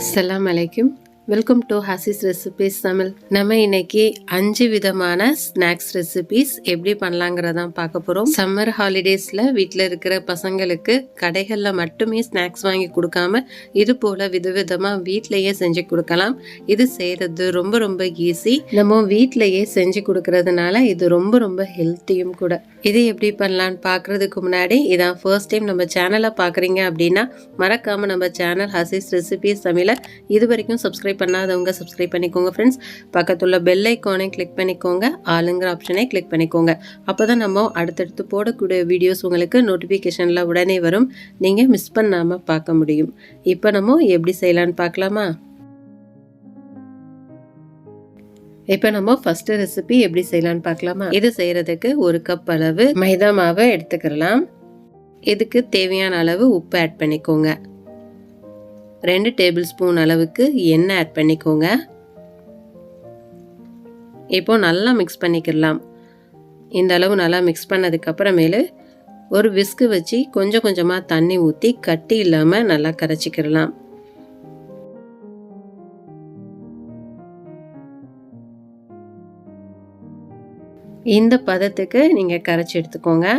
அஸ்ஸலாமு அலைக்கும். Welcome to Hasi's recipes Tamil. நம்ம இன்னைக்கு 5 விதமான ஸ்நாக்ஸ் ரெசிபீஸ் எப்படி பண்ணலாங்கிறதான் பார்க்க போகிறோம். சம்மர் ஹாலிடேஸில் வீட்டில் இருக்கிற பசங்களுக்கு கடைகளில் மட்டுமே ஸ்நாக்ஸ் வாங்கி கொடுக்காம இது போல் விதவிதமாக வீட்டிலையே செஞ்சு கொடுக்கலாம். இது செய்கிறது ரொம்ப ரொம்ப ஈஸி. நம்ம வீட்டிலையே செஞ்சு கொடுக்கறதுனால இது ரொம்ப ரொம்ப ஹெல்த்தியும் கூட. இது எப்படி பண்ணலான்னு பார்க்குறதுக்கு முன்னாடி இதான் ஃபர்ஸ்ட் டைம் நம்ம சேனலை பார்க்குறீங்க அப்படின்னா மறக்காமல் நம்ம சேனல் ஹாசிஸ் ரெசிபீஸ் தமிழை இது வரைக்கும் சப்ஸ்கிரைப் பண்ணாதவங்க சப்ஸ்கிரைப் பண்ணிக்கோங்க ஃப்ரெண்ட்ஸ். பக்கத்துள்ள பெல் ஐக்கானை கிளிக் பண்ணிக்கோங்க, ஆளுங்கிற ஆப்ஷனை கிளிக் பண்ணிக்கோங்க. அப்போ தான் நம்ம அடுத்தடுத்து போடக்கூடிய வீடியோஸ் உங்களுக்கு நோட்டிஃபிகேஷனில் உடனே வரும், நீங்கள் மிஸ் பண்ணாமல் பார்க்க முடியும். இப்போ நம்ம எப்படி செய்யலான்னு பார்க்கலாமா? இப்போ நம்ம ஃபர்ஸ்ட் ரெசிபி எப்படி செய்யலான்னு பார்க்கலாமா? இது செய்கிறதுக்கு 1 கப் அளவு மைதா மாவை எடுத்துக்கலாம். இதுக்கு தேவையான அளவு உப்பு ஆட் பண்ணிக்கோங்க. 2 டேபிள் ஸ்பூன் அளவுக்கு எண்ணெய் ஆட் பண்ணிக்கோங்க. இப்போ நல்லா மிக்ஸ் பண்ணிக்கலாம். இந்த அளவு நல்லா மிக்ஸ் பண்ணதுக்கு அப்புறமேலு ஒரு விஸ்கு வச்சு கொஞ்சம் கொஞ்சமாக தண்ணி ஊற்றி கட்டி இல்லாமல் நல்லா கரைச்சிக்கிடலாம். இந்த பதத்துக்கு நீங்கள் கரைச்சி எடுத்துக்கோங்க.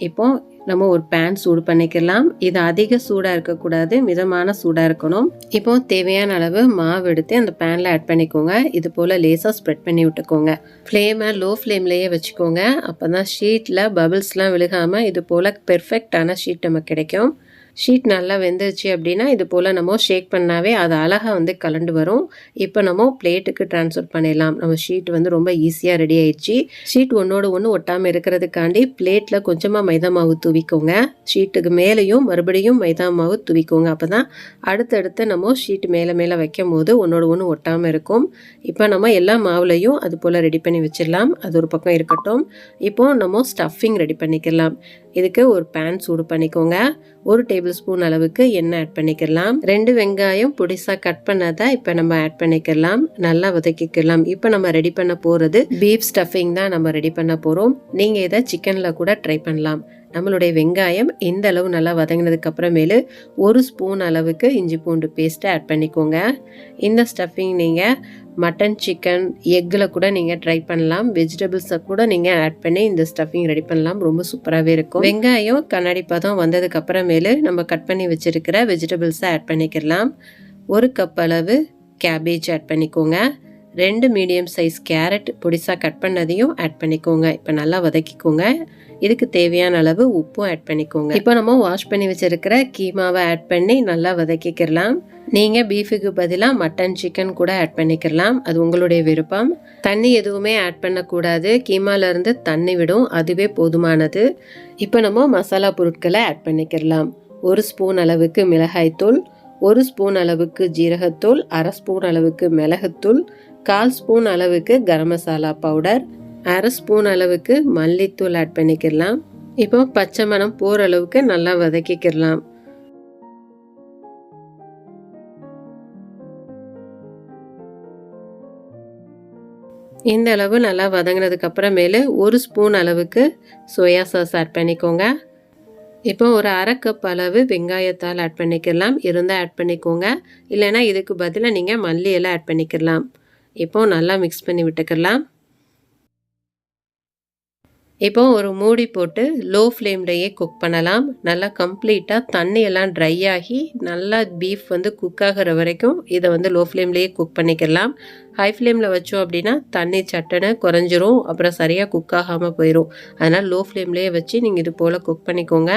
இப்போ நம்ம ஒரு பேன் சூடு பண்ணிக்கலாம். இது அதிக சூடாக இருக்கக்கூடாது, மிதமான சூடாக இருக்கணும். இப்போ தேவையான அளவு மாவு எடுத்து அந்த பேனில் ஆட் பண்ணிக்கோங்க. இது போல் லேசாக ஸ்ப்ரெட் பண்ணி விட்டுக்கோங்க. ஃப்ளேமை லோ ஃப்ளேம்லேயே வச்சுக்கோங்க. அப்போ தான் ஷீட்டில் பபிள்ஸ்லாம் விழுகாமல் இது போல் பெர்ஃபெக்டான ஷீட் நமக்கு கிடைக்கும். ஷீட் நல்லா வெந்துருச்சு அப்படின்னா இது போல் நம்ம ஷேக் பண்ணாவே அது அழகாக கலண்டு வரும். இப்போ நம்ம பிளேட்டுக்கு ட்ரான்ஸ்ஃபர் பண்ணிடலாம். நம்ம ஷீட் ரொம்ப ஈஸியாக ரெடி ஆயிடுச்சு. ஷீட் ஒன்றோடு ஒன்று ஒட்டாமல் இருக்கிறதுக்காண்டி பிளேட்டில் கொஞ்சமாக மைதா மாவு தூவிக்கோங்க. ஷீட்டுக்கு மேலேயும் மறுபடியும் மைதா மாவு தூவிக்கோங்க. அப்போ தான் அடுத்தடுத்து நம்ம ஷீட் மேலே மேலே வைக்கும் போது ஒன்றோடு ஒன்று ஒட்டாமல் இருக்கும். இப்போ நம்ம எல்லா மாவுலையும் அது போல் ரெடி பண்ணி வச்சிடலாம். அது ஒரு பக்கம் இருக்கட்டும். இப்போ நம்ம ஸ்டஃபிங் ரெடி பண்ணிக்கலாம். இதுக்கு ஒரு பேன் சூடு பண்ணிக்கோங்க. 1 டேபிள் ஸ்பூன் அளவுக்கு எண்ணெய் ஆட் பண்ணிக்கலாம். 2 வெங்காயம் பொடிசா கட் பண்ணதை இப்போ நம்ம ஆட் பண்ணிக்கலாம். நல்லா வதக்கிக்கலாம். இப்போ நம்ம ரெடி பண்ண போகிறது பீஃப் ஸ்டஃபிங் தான் நம்ம ரெடி பண்ண போகிறோம். நீங்கள் இதை சிக்கனில் கூட ட்ரை பண்ணலாம். நம்மளுடைய வெங்காயம் இந்த அளவு நல்லா வதங்கினதுக்கு அப்புறமேலு 1 ஸ்பூன் அளவுக்கு இஞ்சி பூண்டு பேஸ்ட்டை ஆட் பண்ணிக்கோங்க. இந்த ஸ்டஃபிங் நீங்கள் மட்டன், சிக்கன், எக்கில் கூட நீங்கள் ட்ரை பண்ணலாம். வெஜிடபிள்ஸை கூட நீங்கள் ஆட் பண்ணி இந்த ஸ்டஃபிங் ரெடி பண்ணலாம். ரொம்ப சூப்பராகவே இருக்கும். வெங்காயம் கண்ணாடி பதம் வந்ததுக்கு அப்புறமேலு நம்ம கட் பண்ணி வச்சிருக்கிற வெஜிடபிள்ஸை ஆட் பண்ணிக்கலாம். 1 கப் அளவு கேபேஜ் ஆட் பண்ணிக்கோங்க. 2 மீடியம் சைஸ் கேரட் பொடிசா கட் பண்ணதையும் ஆட் பண்ணிக்கோங்க. இப்போ நல்லா வதக்கிக்கோங்க. இதுக்கு தேவையான அளவு உப்பும் ஆட் பண்ணிக்கோங்க. இப்போ நம்ம வாஷ் பண்ணி வச்சிருக்கிற கீமாவை ஆட் பண்ணி நல்லா வதக்கிக்கலாம். நீங்கள் பீஃபுக்கு பதிலாக மட்டன், சிக்கன் கூட ஆட் பண்ணிக்கலாம். அது உங்களுடைய விருப்பம். தண்ணி எதுவுமே ஆட் பண்ணக்கூடாது. கீமாலேருந்து தண்ணி விடும், அதுவே போதுமானது. இப்போ நம்ம மசாலா பொருட்களை ஆட் பண்ணிக்கலாம். 1 ஸ்பூன் அளவுக்கு மிளகாய்த்தூள், 1 ஸ்பூன் அளவுக்கு ஜீரகத்தூள், 1/2 ஸ்பூன் அளவுக்கு மிளகுத்தூள், 1/4 ஸ்பூன் அளவுக்கு கரம் மசாலா பவுடர், 1/2 ஸ்பூன் அளவுக்கு மல்லித்தூள் ஆட் பண்ணிக்கலாம். இப்போ பச்சை மணம் போகிற அளவுக்கு நல்லா வதக்கிக்கலாம். இந்த அளவு நல்லா வதங்கினதுக்கு அப்புறமேலு 1 ஸ்பூன் அளவுக்கு சோயா சாஸ் ஆட் பண்ணிக்கோங்க. இப்போ ஒரு 1/2 கப் அளவு வெங்காயத்தால் ஆட் பண்ணிக்கலாம். இருந்தால் ஆட் பண்ணிக்கோங்க. இல்லைன்னா இதுக்கு பதிலாக நீங்கள் மல்லி எல்லாம் ஆட் பண்ணிக்கலாம். இப்போ நல்லா மிக்ஸ் பண்ணி விட்டுக்கலாம். இப்போ ஒரு மூடி போட்டு லோ ஃப்ளேம்லேயே குக் பண்ணலாம். நல்லா கம்ப்ளீட்டாக தண்ணி எல்லாம் ட்ரை ஆகி நல்லா பீஃப் குக் ஆகிற வரைக்கும் இதை லோ ஃப்ளேம்லேயே குக் பண்ணிக்கலாம். ஹை ஃப்ளேமில் வச்சோம் அப்படின்னா தண்ணி சட்டனை குறைஞ்சிரும், அப்புறம் சரியாக குக் ஆகாமல் போயிடும். அதனால் லோ ஃப்ளேம்லேயே வச்சு நீங்கள் இது போல் குக் பண்ணிக்கோங்க.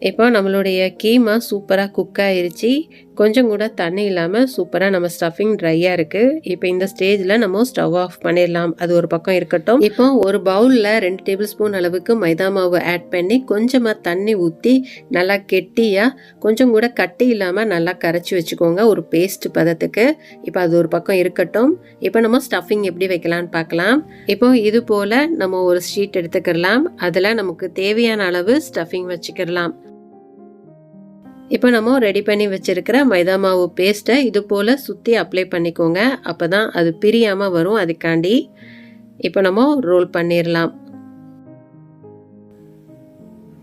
இப்போ நம்மளுடைய கீமா சூப்பராக குக் ஆயிருச்சு. கொஞ்சம் கூட தண்ணி இல்லாமல் சூப்பராக நம்ம ஸ்டஃபிங் ட்ரையாக இருக்குது. இப்போ இந்த ஸ்டேஜில் நம்ம ஸ்டவ் ஆஃப் பண்ணிடலாம். அது ஒரு பக்கம் இருக்கட்டும். இப்போ ஒரு பவுலில் 2 டேபிள் ஸ்பூன் அளவுக்கு மைதா மாவு ஆட் பண்ணி கொஞ்சமாக தண்ணி ஊற்றி நல்லா கெட்டியாக கொஞ்சம் கூட கட்டி இல்லாமல் நல்லா கரைச்சி வச்சுக்கோங்க ஒரு பேஸ்ட் பதத்துக்கு. இப்போ அது ஒரு பக்கம் இருக்கட்டும். இப்போ நம்ம ஸ்டஃபிங் எப்படி வைக்கலான்னு பார்க்கலாம். இப்போ இது போல் நம்ம ஒரு ஷீட் எடுத்துக்கலாம். அதில் நமக்கு தேவையான அளவு ஸ்டஃபிங் வச்சுக்கலாம். இப்போ நம்ம ரெடி பண்ணி வச்சிருக்கிற மைதா மாவு பேஸ்ட்டை இது போல் சுற்றி அப்ளை பண்ணிக்கோங்க. அப்போ தான் அது பிரியாமல் வரும். அதுக்காண்டி இப்போ நம்ம ரோல் பண்ணிடலாம்.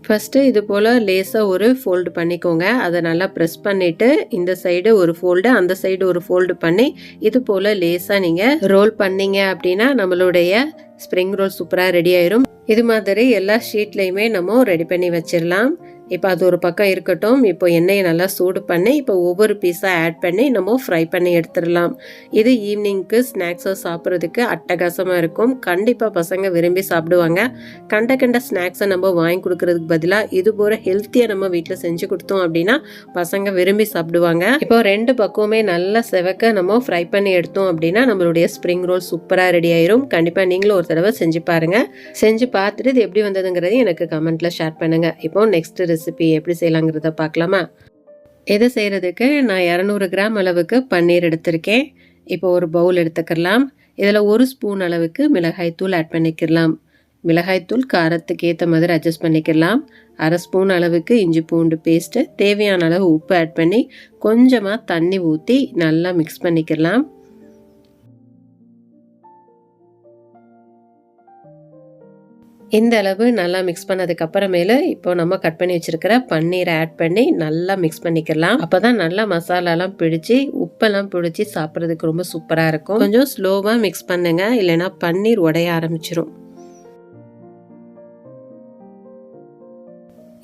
ஃபஸ்ட்டு இது போல் லேசாக ஒரு ஃபோல்டு பண்ணிக்கோங்க. அதை நல்லா ப்ரெஸ் பண்ணிவிட்டு இந்த சைடு ஒரு ஃபோல்டு, அந்த சைடு ஒரு ஃபோல்டு பண்ணி இது போல் லேசாக நீங்கள் ரோல் பண்ணீங்க அப்படின்னா நம்மளுடைய ஸ்ப்ரிங் ரோல் சூப்பராக ரெடி ஆயிரும். இது மாதிரி எல்லா ஷீட்லேயுமே நம்ம ரெடி பண்ணி வச்சிடலாம். இப்போ அது ஒரு பக்கம் இருக்கட்டும். இப்போ எண்ணெயை நல்லா சூடு பண்ணி இப்போ ஒவ்வொரு பீஸாக ஆட் பண்ணி நம்ம ஃப்ரை பண்ணி எடுத்துடலாம். இது ஈவினிங்க்கு ஸ்நாக்ஸாக சாப்பிட்றதுக்கு அட்டகாசமாக இருக்கும். கண்டிப்பாக பசங்க விரும்பி சாப்பிடுவாங்க. கண்ட ஸ்நாக்ஸை நம்ம வாங்கி கொடுக்கறதுக்கு பதிலாக இது போல் ஹெல்த்தியாக நம்ம வீட்டில் செஞ்சு கொடுத்தோம் அப்படின்னா பசங்க விரும்பி சாப்பிடுவாங்க. இப்போ ரெண்டு பக்கமுமே நல்லா செவக்க நம்ம ஃப்ரை பண்ணி எடுத்தோம் அப்படின்னா நம்மளுடைய ஸ்ப்ரிங் ரோல் சூப்பராக ரெடி ஆயிரும். கண்டிப்பாக நீங்களும் ஒரு தடவை செஞ்சு பாருங்கள். செஞ்சு பார்த்துட்டு இது எப்படி வந்ததுங்கிறது எனக்கு கமெண்ட்டில் ஷேர் பண்ணுங்கள். இப்போ நெக்ஸ்ட் ரெசிபி எப்படி செய்யலாங்கிறத பார்க்கலாமா? இதை செய்கிறதுக்கு நான் 200 கிராம் அளவுக்கு பன்னீர் எடுத்திருக்கேன். இப்போ ஒரு பவுல் எடுத்துக்கலாம். இதில் 1 ஸ்பூன் அளவுக்கு மிளகாய்த்தூள் ஆட் பண்ணிக்கலாம். மிளகாய்த்தூள் காரத்துக்கு ஏற்ற மாதிரி அட்ஜஸ்ட் பண்ணிக்கலாம். 1/2 ஸ்பூன் அளவுக்கு இஞ்சி பூண்டு பேஸ்ட்டு, தேவையான அளவு உப்பு ஆட் பண்ணி கொஞ்சமாக தண்ணி ஊற்றி நல்லா மிக்ஸ் பண்ணிக்கலாம். இந்த அளவு நல்லா மிக்ஸ் பண்ணதுக்கு அப்புறமேல இப்போ நம்ம கட் பண்ணி வச்சிருக்கிற பன்னீரை ஆட் பண்ணி நல்லா மிக்ஸ் பண்ணிக்கலாம். அப்பதான் நல்லா மசாலாலாம் பிடிச்சி உப்பெல்லாம் பிடிச்சி சாப்பிட்றதுக்கு ரொம்ப சூப்பராக இருக்கும். கொஞ்சம் ஸ்லோவாக மிக்ஸ் பண்ணுங்க, இல்லைன்னா பன்னீர் உடைய ஆரம்பிச்சிரும்.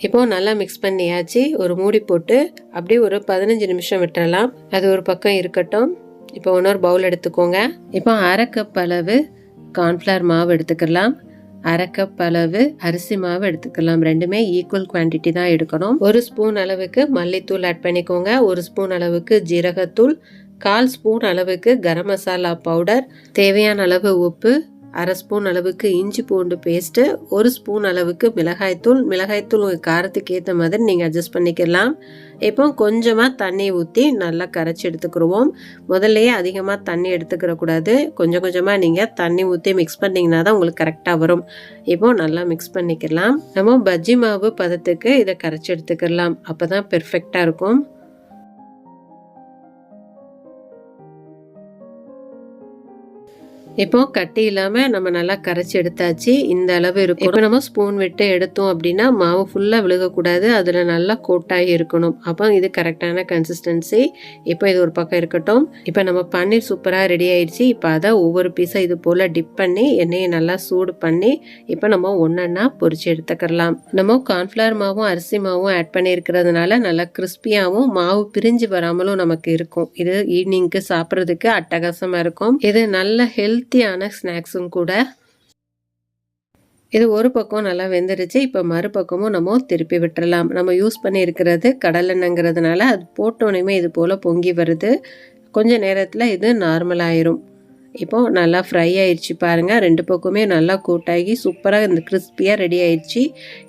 இப்போ நல்லா மிக்ஸ் பண்ணியாச்சு. ஒரு மூடி போட்டு அப்படியே ஒரு 15 நிமிஷம் விட்டுறலாம். அது ஒரு பக்கம் இருக்கட்டும். இப்போ இன்னொரு பவுல் எடுத்துக்கோங்க. இப்போ 1/2 கப் அளவு கார்ன்ஃப்ளவர் மாவு எடுத்துக்கலாம். 1/2 கப் அளவு அரிசி மாவு எடுத்துக்கலாம். ரெண்டுமே ஈக்குவல் குவான்டிட்டி தான் எடுக்கணும். 1 ஸ்பூன் அளவுக்கு மல்லித்தூள் ஆட் பண்ணிக்கோங்க. 1 ஸ்பூன் அளவுக்கு ஜீரகத்தூள், 1/4 ஸ்பூன் அளவுக்கு கரம் மசாலா பவுடர், தேவையான அளவு உப்பு, 1/2 ஸ்பூன் அளவுக்கு இஞ்சி பூண்டு பேஸ்ட்டு, 1 ஸ்பூன் அளவுக்கு மிளகாய்த்தூள். மிளகாய்த்தூள் உங்கள் காரத்துக்கு ஏற்ற மாதிரி நீங்கள் அட்ஜஸ்ட் பண்ணிக்கலாம். இப்போ கொஞ்சமாக தண்ணி ஊற்றி நல்லா கரைச்சி எடுத்துக்கிடுவோம். முதல்லையே அதிகமாக தண்ணி எடுத்துக்கிற கூடாது. கொஞ்சம் கொஞ்சமாக நீங்கள் தண்ணி ஊற்றி மிக்ஸ் பண்ணிங்கன்னா தான் உங்களுக்கு கரெக்டாக வரும். இப்போ நல்லா மிக்ஸ் பண்ணிக்கலாம். நம்ம பஜ்ஜி மாவு பதத்துக்கு இதை கரைச்சி எடுத்துக்கலாம். அப்போ தான் பெர்ஃபெக்டாக இருக்கும். இப்போ கட்டி இல்லாமல் நம்ம நல்லா கரைச்சி எடுத்தாச்சு. இந்த அளவு இருக்கும். இப்போ நம்ம ஸ்பூன் விட்டு எடுத்தோம் அப்படின்னா மாவு ஃபுல்லாக விழுகக்கூடாது. அதில் நல்லா கோட்டாகி இருக்கணும். அப்போ இது கரெக்டான கன்சிஸ்டன்சி. இப்போ இது ஒரு பக்கம் இருக்கட்டும். இப்போ நம்ம பன்னீர் சூப்பராக ரெடி ஆயிடுச்சு. இப்போ அதை ஒவ்வொரு பீஸாக இது போல் டிப் பண்ணி எண்ணெயை நல்லா சூடு பண்ணி இப்போ நம்ம ஒன்றா பொரிச்சு எடுத்துக்கலாம். நம்ம கார்ன்ஃப்ளவர் மாவும் அரிசி மாவும் ஆட் பண்ணியிருக்கிறதுனால நல்லா கிறிஸ்பியாகவும் மாவு பிரிஞ்சு வராமலும் நமக்கு இருக்கும். இது ஈவினிங்க்கு சாப்பிட்றதுக்கு அட்டகாசமாக இருக்கும். இது நல்ல ஹெல்த்தியான ஸ்நாக்ஸும் கூட. இது ஒரு பக்கம் நல்லா வெந்துருச்சு. இப்போ மறுபக்கமும் நம்ம திருப்பி விட்டுறலாம். நம்ம யூஸ் பண்ணி இருக்கிறது கடலெண்ணெய்ங்கிறதுனால அது போட்டோனையுமே இது போல் பொங்கி வருது. கொஞ்ச நேரத்தில் இது நார்மல் ஆயிரும். இப்போ நல்லா ஃப்ரை ஆயிடுச்சு பாருங்கள். ரெண்டு பக்கமே நல்லா கூட்டாகி சூப்பராக இந்த கிறிஸ்பியாக ரெடி ஆயிடுச்சு.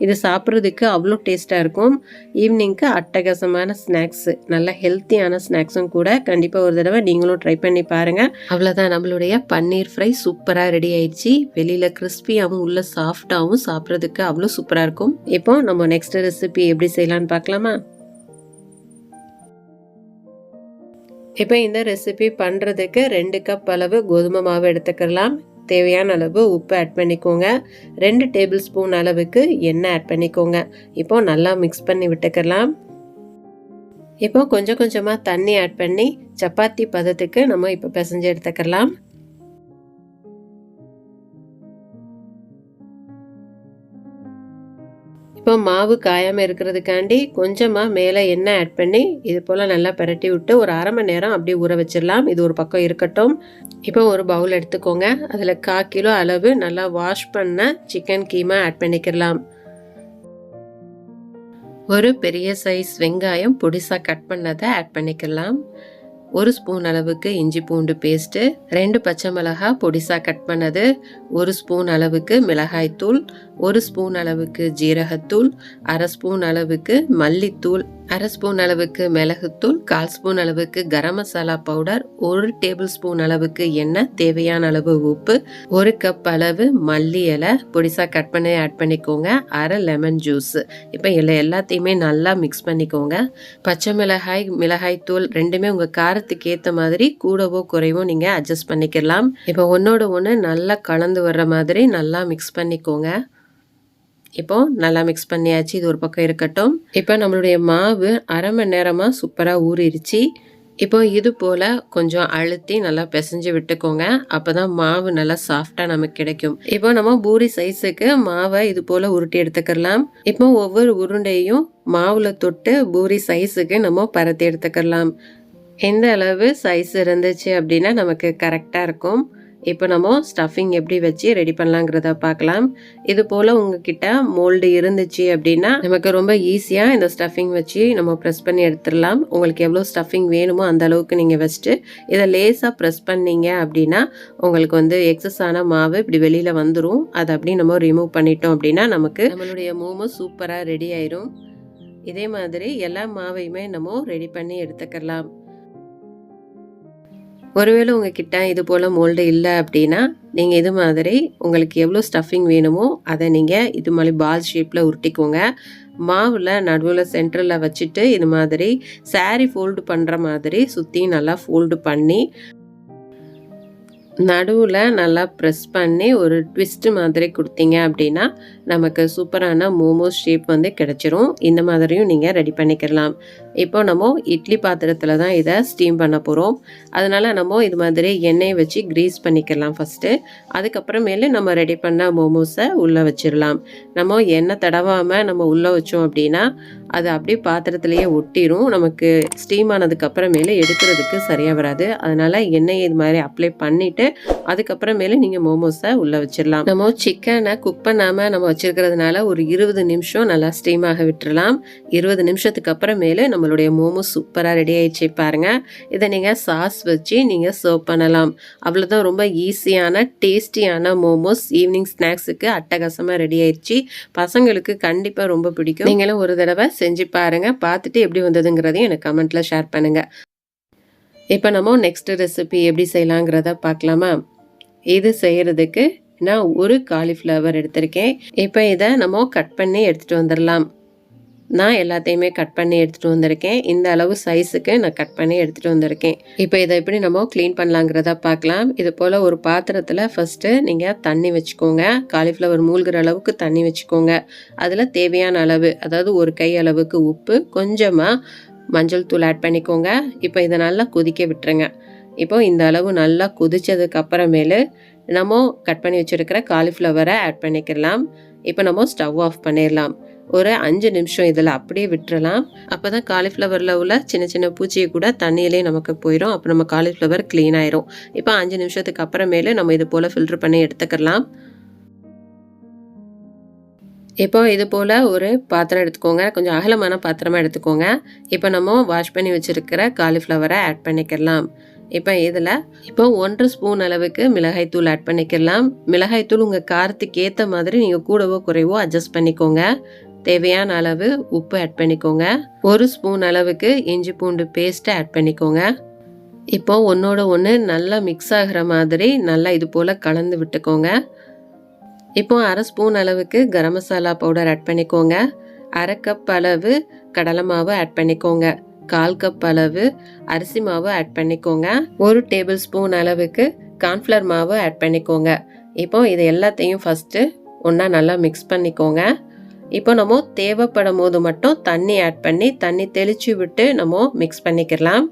இது சாப்பிட்றதுக்கு அவ்வளோ டேஸ்ட்டாக இருக்கும். ஈவினிங்க்கு அட்டகாசமான ஸ்நாக்ஸு, நல்ல ஹெல்த்தியான ஸ்நாக்ஸும் கூட. கண்டிப்பாக ஒரு தடவை நீங்களும் ட்ரை பண்ணி பாருங்கள். அவ்வளோதான், நம்மளுடைய பன்னீர் ஃப்ரை சூப்பராக ரெடி ஆயிடுச்சு. வெளியில் கிறிஸ்பியாகவும் உள்ள சாஃப்டாகவும் சாப்பிட்றதுக்கு அவ்வளோ சூப்பராக இருக்கும். இப்போ நம்ம நெக்ஸ்ட் ரெசிபி எப்படி செய்யலான்னு பார்க்கலாமா? இப்போ இந்த ரெசிபி பண்ணுறதுக்கு 2 கப் அளவு கோதுமை மாவு எடுத்துக்கலாம். தேவையான அளவு உப்பு ஆட் பண்ணிக்கோங்க. 2 டேபிள் ஸ்பூன் அளவுக்கு எண்ணெய் ஆட் பண்ணிக்கோங்க. இப்போ நல்லா மிக்ஸ் பண்ணி விட்டுக்கலாம். இப்போ கொஞ்சம் கொஞ்சமாக தண்ணி ஆட் பண்ணி சப்பாத்தி பதத்துக்கு நம்ம இப்போ பிசைஞ்சு எடுத்துக்கலாம். இப்போ மாவு காயாமல் இருக்கிறதுக்காண்டி கொஞ்சமாக மேலே எண்ணெய் ஆட் பண்ணி இது போல் நல்லா பிரட்டி விட்டு ஒரு 1/2 மணி நேரம் அப்படியே ஊற வச்சிடலாம். இது ஒரு பக்கம் இருக்கட்டும். இப்போ ஒரு பவுல் எடுத்துக்கோங்க. அதில் 1/4 கிலோ அளவு நல்லா வாஷ் பண்ண சிக்கன் கீமா ஆட் பண்ணிக்கலாம். ஒரு பெரிய சைஸ் வெங்காயம் பொடிசாக கட் பண்ணதை ஆட் பண்ணிக்கலாம். 1 ஸ்பூன் அளவுக்கு இஞ்சி பூண்டு பேஸ்ட்டு, 2 பச்சை மிளகாய் பொடிசாக கட் பண்ணது, 1 ஸ்பூன் அளவுக்கு மிளகாய்த்தூள், 1 ஸ்பூன் அளவுக்கு ஜீரகத்தூள், 1/2 ஸ்பூன் அளவுக்கு மல்லித்தூள், 1/2 ஸ்பூன் அளவுக்கு மிளகுத்தூள், 1/4 ஸ்பூன் அளவுக்கு garam masala powder, 1 table spoon அளவுக்கு எண்ணெய், தேவையான அளவு உப்பு, 1 கப் அளவு மல்லி இலை பொடிசாக கட் பண்ணி ஆட் பண்ணிக்கோங்க, 1/2 லெமன் ஜூஸ். இப்போ எல்லாத்தையுமே நல்லா மிக்ஸ் பண்ணிக்கோங்க. பச்சை மிளகாய்த்தூள் ரெண்டுமே உங்கள் காரத்துக்கு ஏற்ற மாதிரி கூடவோ குறைவோ நீங்கள் அட்ஜஸ்ட் பண்ணிக்கலாம். இப்போ ஒன்னோட ஒன்று நல்லா கலந்து வர்ற மாதிரி நல்லா மிக்ஸ் பண்ணிக்கோங்க. இப்போ நல்லா மிக்ஸ் பண்ணியாச்சு. இது ஒரு பக்கம் இருக்கட்டும். இப்போ நம்மளுடைய மாவு அரை மணி நேரமாக சூப்பராக ஊறிடுச்சு. இப்போ இது போல் கொஞ்சம் அழுத்தி நல்லா பிசைஞ்சு விட்டுக்கோங்க. அப்போ தான் மாவு நல்லா சாஃப்டாக நமக்கு கிடைக்கும். இப்போ நம்ம பூரி சைஸுக்கு மாவை இது போல் உருட்டி எடுத்துக்கலாம். இப்போ ஒவ்வொரு உருண்டையும் மாவில் தொட்டு பூரி சைஸுக்கு நம்ம பரத்தி எடுத்துக்கலாம். எந்த அளவு சைஸ் இருந்துச்சு அப்படின்னா நமக்கு கரெக்டாக இருக்கும். இப்போ நம்ம ஸ்டஃபிங் எப்படி வச்சு ரெடி பண்ணலாங்கிறத பார்க்கலாம். இது போல் உங்ககிட்ட மோல்டு இருந்துச்சு அப்படின்னா நமக்கு ரொம்ப ஈஸியாக இந்த ஸ்டஃபிங் வச்சு நம்ம ப்ரெஸ் பண்ணி எடுத்துடலாம். உங்களுக்கு எவ்வளோ ஸ்டஃபிங் வேணுமோ அந்த அளவுக்கு நீங்கள் வச்சுட்டு இதை லேசாக ப்ரெஸ் பண்ணீங்க அப்படின்னா உங்களுக்கு வந்து எக்ஸஸ் ஆன மாவு இப்படி வெளியில் வந்துடும். அதை அப்படி நம்ம ரிமூவ் பண்ணிட்டோம் அப்படின்னா நமக்கு நம்மளுடைய மோமோ சூப்பராக ரெடி ஆயிரும். இதே மாதிரி எல்லா மாவையுமே நம்ம ரெடி பண்ணி எடுத்துக்கலாம். ஒருவேளை உங்ககிட்ட இது போல் மோல்டு இல்லை அப்படின்னா நீங்கள் இது மாதிரி உங்களுக்கு எவ்வளோ ஸ்டஃபிங் வேணுமோ அதை நீங்கள் இது மாதிரி பால் ஷேப்பில் உருட்டிக்கோங்க. மாவில் நடுவில் சென்டரில் வச்சுட்டு இது மாதிரி சாரீ ஃபோல்டு பண்ணுற மாதிரி சுற்றி நல்லா ஃபோல்டு பண்ணி நடுவில் நல்லா ப்ரெஸ் பண்ணி ஒரு ட்விஸ்ட்டு மாதிரி கொடுத்தீங்க அப்படின்னா நமக்கு சூப்பரான மோமோஸ் ஷேப் வந்து கிடச்சிரும். இந்த மாதிரியும் நீங்கள் ரெடி பண்ணிக்கலாம். இப்போ நம்ம இட்லி பாத்திரத்தில் தான் இதை ஸ்டீம் பண்ண போகிறோம். அதனால் நம்ம இது மாதிரி எண்ணெயை வச்சு க்ரீஸ் பண்ணிக்கலாம் ஃபஸ்ட்டு. அதுக்கப்புறமேலே நம்ம ரெடி பண்ண மோமோஸை உள்ளே வச்சிடலாம். நம்ம எண்ணெய் தடவாமல் நம்ம உள்ளே வச்சோம் அப்படின்னா அது அப்படியே பாத்திரத்துலேயே ஒட்டிடும். நமக்கு ஸ்டீம் ஆனதுக்கப்புறமேலே எடுக்கிறதுக்கு சரியாக வராது. அதனால் எண்ணெயை இது மாதிரி அப்ளை பண்ணிவிட்டு அதுக்கப்புறமேலே நீங்கள் மோமோஸை உள்ளே வச்சிடலாம். நம்ம சிக்கனை குக் பண்ணாமல் நம்ம வச்சிருக்கிறதுனால ஒரு 20 நிமிஷம் நல்லா ஸ்டீம் ஆக விட்டுறலாம். 20 நிமிஷத்துக்கு அப்புறமேலே நம்மளுடைய மோமோஸ் சூப்பராக ரெடி ஆயிடுச்சு பாருங்கள். இதை நீங்கள் சாஸ் வச்சு நீங்கள் சர்வ் பண்ணலாம். அவ்வளோதான், ரொம்ப ஈஸியான டேஸ்டியான மோமோஸ் ஈவினிங் ஸ்நாக்ஸுக்கு அட்டகாசமாக ரெடி ஆயிடுச்சு. பசங்களுக்கு கண்டிப்பாக ரொம்ப பிடிக்கும். நீங்களும் ஒரு தடவை செஞ்சு பாருங்கள். பார்த்துட்டு எப்படி வந்ததுங்கிறதையும் எனக்கு கமெண்ட்டில் ஷேர் பண்ணுங்கள். இப்போ நம்ம நெக்ஸ்ட் ரெசிபி எப்படி செய்யலாங்கிறத பார்க்கலாமா? இது செய்கிறதுக்கு நான் ஒரு காலிஃப்ளவர் எடுத்திருக்கேன். இப்போ இதை நம்ம கட் பண்ணி எடுத்துகிட்டு வந்துடலாம். நான் எல்லாத்தையுமே கட் பண்ணி எடுத்துகிட்டு வந்திருக்கேன். இந்த அளவு சைஸுக்கு நான் கட் பண்ணி எடுத்துகிட்டு வந்திருக்கேன். இப்போ இதை எப்படி நம்ம க்ளீன் பண்ணலாங்கிறத பார்க்கலாம். இது போல் ஒரு பாத்திரத்தில் ஃபஸ்ட்டு நீங்கள் தண்ணி வச்சுக்கோங்க. காலிஃப்ளவர் மூழ்கிற அளவுக்கு தண்ணி வச்சுக்கோங்க. அதில் தேவையான அளவு, அதாவது ஒரு கை அளவுக்கு உப்பு, கொஞ்சமாக மஞ்சள் தூள் ஆட் பண்ணிக்கோங்க. இப்போ இதை நல்லா கொதிக்க விட்டுருங்க. இப்போ இந்த அளவு நல்லா கொதிச்சதுக்கு அப்புறமேலு நம்ம கட் பண்ணி வச்சுருக்கிற காலிஃப்ளவரை ஆட் பண்ணிக்கலாம். இப்போ நம்ம ஸ்டவ் ஆஃப் பண்ணிடலாம். ஒரு 5 நிமிஷம் இதில் அப்படியே விட்டுறலாம். அப்போ தான் காலிஃப்ளவரில் உள்ள சின்ன சின்ன பூச்சியை கூட தண்ணியிலே நமக்கு போயிடும். அப்போ நம்ம காலிஃப்ளவர் க்ளீன் ஆயிரும். இப்போ 5 நிமிஷத்துக்கு அப்புறமேலு நம்ம இது போல் ஃபில்ட்ரு பண்ணி எடுத்துக்கலாம். இப்போ இது போல் ஒரு பாத்திரம் எடுத்துக்கோங்க. கொஞ்சம் அகலமான பாத்திரமாக எடுத்துக்கோங்க. இப்போ நம்ம வாஷ் பண்ணி வச்சுருக்கிற காலிஃப்ளவரை ஆட் பண்ணிக்கலாம். இப்போ இதில் 1 ஸ்பூன் அளவுக்கு மிளகாய்த்தூள் ஆட் பண்ணிக்கலாம். மிளகாய்த்தூள் உங்கள் காரத்துக்கு ஏற்ற மாதிரி நீங்கள் கூடவோ குறைவோ அட்ஜஸ்ட் பண்ணிக்கோங்க. தேவையான அளவு உப்பு ஆட் பண்ணிக்கோங்க. 1 ஸ்பூன் அளவுக்கு இஞ்சி பூண்டு பேஸ்ட்டை ஆட் பண்ணிக்கோங்க. இப்போ ஒன்றோட ஒன்று நல்லா மிக்ஸ் ஆகிற மாதிரி நல்லா இது போல் கலந்து விட்டுக்கோங்க. இப்போ 1/2 ஸ்பூன் அளவுக்கு கரம் மசாலா பவுடர் ஆட் பண்ணிக்கோங்க. 1/2 கப் அளவு கடலை மாவு ஆட் பண்ணிக்கோங்க. 1/4 கப் அளவு அரிசி மாவு ஆட் பண்ணிக்கோங்க. 1 டேபிள் ஸ்பூன் அளவுக்கு கார்ன்ஃப்ளவர் மாவு ஆட் பண்ணிக்கோங்க. இப்போ இது எல்லாத்தையும் ஃபஸ்ட்டு ஒன்றா நல்லா மிக்ஸ் பண்ணிக்கோங்க. இப்போ நம்ம தேவைப்படும் போது மட்டும் தண்ணி ஆட் பண்ணி தண்ணி தெளித்து விட்டு நம்ம மிக்ஸ் பண்ணிக்கலாம்.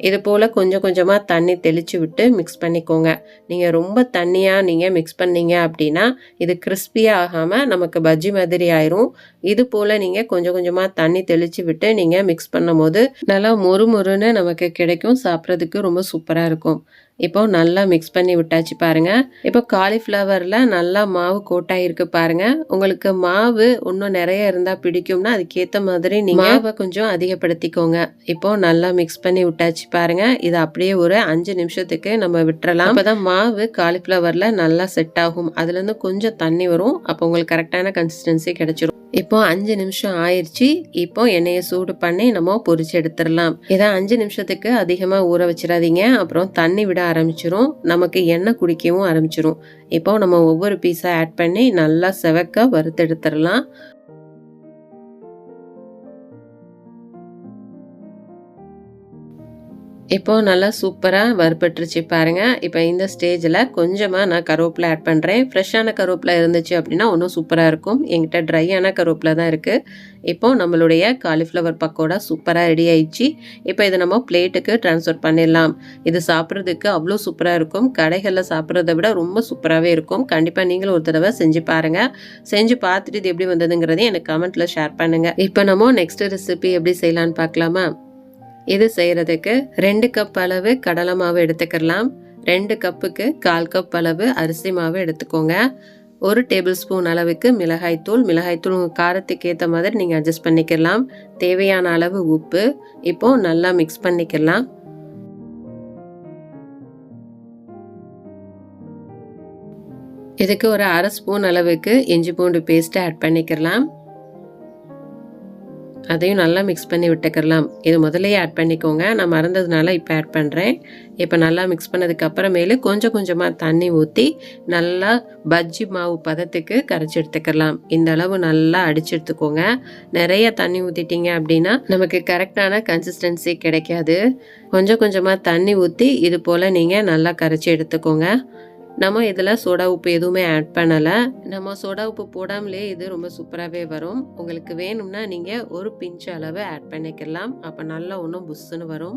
இது போல் கொஞ்சம் கொஞ்சமாக தண்ணி தெளித்து விட்டு மிக்ஸ் பண்ணிக்கோங்க. நீங்கள் ரொம்ப தண்ணியாக நீங்கள் மிக்ஸ் பண்ணீங்க அப்படின்னா இது கிறிஸ்பியாக ஆகாமல் நமக்கு பஜ்ஜி மாதிரி ஆயிரும். இது போல் நீங்கள் கொஞ்சம் கொஞ்சமாக தண்ணி தெளித்து விட்டு நீங்கள் மிக்ஸ் பண்ணும் போது நல்லா மொறு மொறுன்னு நமக்கு கிடைக்கும். சாப்பிட்றதுக்கு ரொம்ப சூப்பராக இருக்கும். இப்போ நல்லா மிக்ஸ் பண்ணி விட்டாச்சு பாருங்கள். இப்போ காலிஃப்ளவரில் நல்லா மாவு கோட்டாயிருக்கு பாருங்கள். உங்களுக்கு மாவு இன்னும் நிறைய இருந்தால் பிடிக்கும்னா அதுக்கேற்ற மாதிரி நீங்கள் மாவை கொஞ்சம் அதிகப்படுத்திக்கோங்க. இப்போ நல்லா மிக்ஸ் பண்ணி விட்டாச்சு பாருங்கள். இது அப்படியே ஒரு 5 நிமிஷத்துக்கு நம்ம விட்டுறலாம். அப்போ தான் மாவு காலிஃப்ளவரில் நல்லா செட் ஆகும். அதுலேருந்து கொஞ்சம் தண்ணி வரும். அப்போ உங்களுக்கு கரெக்டான கன்சிஸ்டன்சி கிடைச்சிரும். இப்போ 5 நிமிஷம் ஆயிடுச்சு. இப்போ எண்ணெயை சூடு பண்ணி நம்ம பொரிச்சு எடுத்துடலாம். இதை 5 நிமிஷத்துக்கு அதிகமாக ஊற வச்சிடாதீங்க. அப்புறம் தண்ணி விட ஆரம்பிச்சிரும். நமக்கு எண்ணெய் குடிக்கவும் ஆரம்பிச்சிரும். இப்போ நம்ம ஒவ்வொரு பீஸாக ஆட் பண்ணி நல்லா செவக்க வறுத்து எடுத்துடலாம். இப்போ நல்லா சூப்பராக வறுபட்டுருச்சு பாருங்கள். இப்போ இந்த ஸ்டேஜில் கொஞ்சமாக நான் கருவேப்பிலை ஆட் பண்ணுறேன். ஃப்ரெஷ்ஷான கருவேப்பிலை இருந்துச்சு அப்படின்னா இன்னும் சூப்பராக இருக்கும். என்கிட்ட ட்ரையான கருவேப்பிலை தான் இருக்குது. இப்போது நம்மளுடைய காலிஃப்ளவர் பக்கோடா சூப்பராக ரெடி ஆயிடுச்சு. இப்போ இதை நம்ம பிளேட்டுக்கு ட்ரான்ஸ்ஃபர் பண்ணிடலாம். இது சாப்பிட்றதுக்கு அவ்வளோ சூப்பராக இருக்கும். கடைகளில் சாப்பிட்றத விட ரொம்ப சூப்பராகவே இருக்கும். கண்டிப்பாக நீங்களும் ஒரு தடவை செஞ்சு பாருங்கள். செஞ்சு பார்த்துட்டு இது எப்படி வந்ததுங்கிறதையும் எனக்கு கமெண்ட்டில் ஷேர் பண்ணுங்கள். இப்போ நம்ம நெக்ஸ்ட் ரெசிபி எப்படி செய்யலான்னு பார்க்கலாமா? இது செய்கிறதுக்கு 2 கப் அளவு கடலை மாவு எடுத்துக்கலாம். 2 கப்புக்கு 1/4 கப் அளவு அரிசி மாவு எடுத்துக்கோங்க. 1 டேபிள் ஸ்பூன் அளவுக்கு மிளகாய்த்தூள் உங்கள் காரத்துக்கு ஏற்ற மாதிரி நீங்கள் அட்ஜஸ்ட் பண்ணிக்கலாம். தேவையான அளவு உப்பு. இப்போ நல்லா மிக்ஸ் பண்ணிக்கலாம். இதுக்கு ஒரு 1/2 ஸ்பூன் அளவுக்கு இஞ்சி பூண்டு பேஸ்ட்டை ஆட் பண்ணிக்கலாம். அதையும் நல்லா மிக்ஸ் பண்ணி விட்டுக்கலாம். இது முதலையே ஆட் பண்ணிக்கோங்க. நான் மறந்ததுனால இப்போ ஆட் பண்ணுறேன். இப்போ நல்லா மிக்ஸ் பண்ணதுக்கு அப்புறமேலு கொஞ்சம் கொஞ்சமாக தண்ணி ஊற்றி நல்லா பஜ்ஜி மாவு பதத்துக்கு கரைச்சி எடுத்துக்கலாம். இந்த அளவு நல்லா அடிச்சு எடுத்துக்கோங்க. நிறைய தண்ணி ஊற்றிட்டீங்க அப்படின்னா நமக்கு கரெக்டான கன்சிஸ்டன்சி கிடைக்காது. கொஞ்சம் கொஞ்சமாக தண்ணி ஊற்றி இது போல் நீங்கள் நல்லா கரைச்சி எடுத்துக்கோங்க. நம்ம இதில் சோடா உப்பு எதுவுமே ஆட் பண்ணலை. நம்ம சோடா உப்பு போடாமலே இது ரொம்ப சூப்பராகவே வரும். உங்களுக்கு வேணும்னா நீங்கள் ஒரு பிஞ்ச் அளவு ஆட் பண்ணிக்கலாம். அப்போ நல்லா இன்னும் புஷ்ஷுன்னு வரும்.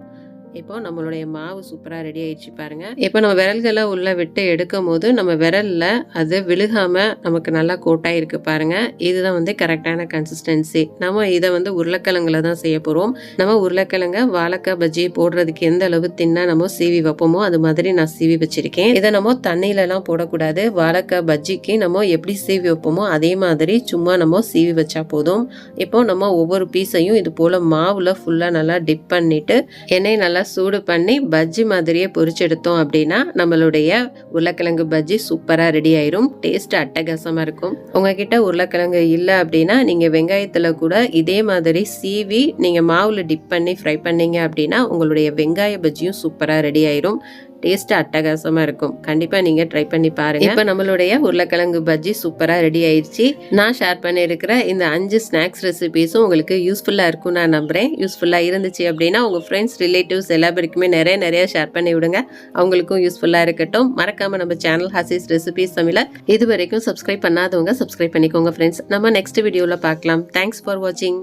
இப்போ நம்மளுடைய மாவு சூப்பராக ரெடி ஆயிடுச்சு பாருங்கள். இப்போ நம்ம விரல்களை உள்ளே விட்டு எடுக்கும் போது நம்ம விரலில் அது விழுகாமல் நமக்கு நல்லா கோட்டாக இருக்குது பாருங்கள். இதுதான் வந்து கரெக்டான கன்சிஸ்டன்சி. நம்ம இதை வந்து உருளைக்கிழங்குல தான் செய்ய போகிறோம். நம்ம உருளைக்கிழங்க வாழைக்காய் பஜ்ஜி போடுறதுக்கு எந்த அளவு தின்னா நம்ம சீவி வைப்போமோ அது மாதிரி நான் சீவி வச்சுருக்கேன். இதை நம்ம தண்ணியிலலாம் போடக்கூடாது. வாழைக்காய் பஜ்ஜிக்கு நம்ம எப்படி சீவி வைப்போமோ அதே மாதிரி சும்மா நம்ம சீவி வச்சா போதும். இப்போ நம்ம ஒவ்வொரு பீஸையும் இது போல் மாவில் ஃபுல்லாக நல்லா டிப் பண்ணிவிட்டு எண்ணெய் நல்லா சூடு பண்ணி பஜ்ஜி மாதிரியே பொரிச்செடுத்தோம் அப்படின்னா நம்மளுடைய உருளைக்கிழங்கு பஜ்ஜி சூப்பராக ரெடி ஆயிரும். டேஸ்ட் அட்டகாசமாக இருக்கும். உங்ககிட்ட உருளைக்கிழங்கு இல்லை அப்படின்னா நீங்கள் வெங்காயத்தில் கூட இதே மாதிரி சீவி நீங்கள் மாவில் டிப் பண்ணி ஃப்ரை பண்ணீங்க அப்படின்னா உங்களுடைய வெங்காய பஜ்ஜியும் சூப்பராக ரெடி ஆயிரும். டேஸ்ட் அட்டகாசமாக இருக்கும். கண்டிப்பாக நீங்கள் ட்ரை பண்ணி பாருங்கள். இப்போ நம்மளுடைய உருளைக்கிழங்கு பஜ்ஜி சூப்பராக ரெடி ஆயிடுச்சு. நான் ஷேர் பண்ணியிருக்கிற இந்த 5 ஸ்நாக்ஸ் ரெசிபீஸும் உங்களுக்கு யூஸ்ஃபுல்லாக இருக்கும் நான் நம்புகிறேன். யூஸ்ஃபுல்லாக இருந்துச்சு அப்படின்னா உங்கள் ஃப்ரெண்ட்ஸ் ரிலேட்டிவ்ஸ் எல்லாருக்குமே நிறைய ஷேர் பண்ணி விடுங்க. அவங்களுக்கும் யூஸ்ஃபுல்லாக இருக்கட்டும். மறக்காமல் நம்ம சேனல் ஹசீஸ் ரெசிபீஸ் தமிழை இது வரைக்கும் சப்ஸ்கிரைப் பண்ணாதவங்க சப்ஸ்கிரைப் பண்ணிக்கோங்க ஃப்ரெண்ட்ஸ். நம்ம நெக்ஸ்ட் வீடியோவில் பார்க்கலாம். தேங்க்ஸ் ஃபார் வாட்சிங்.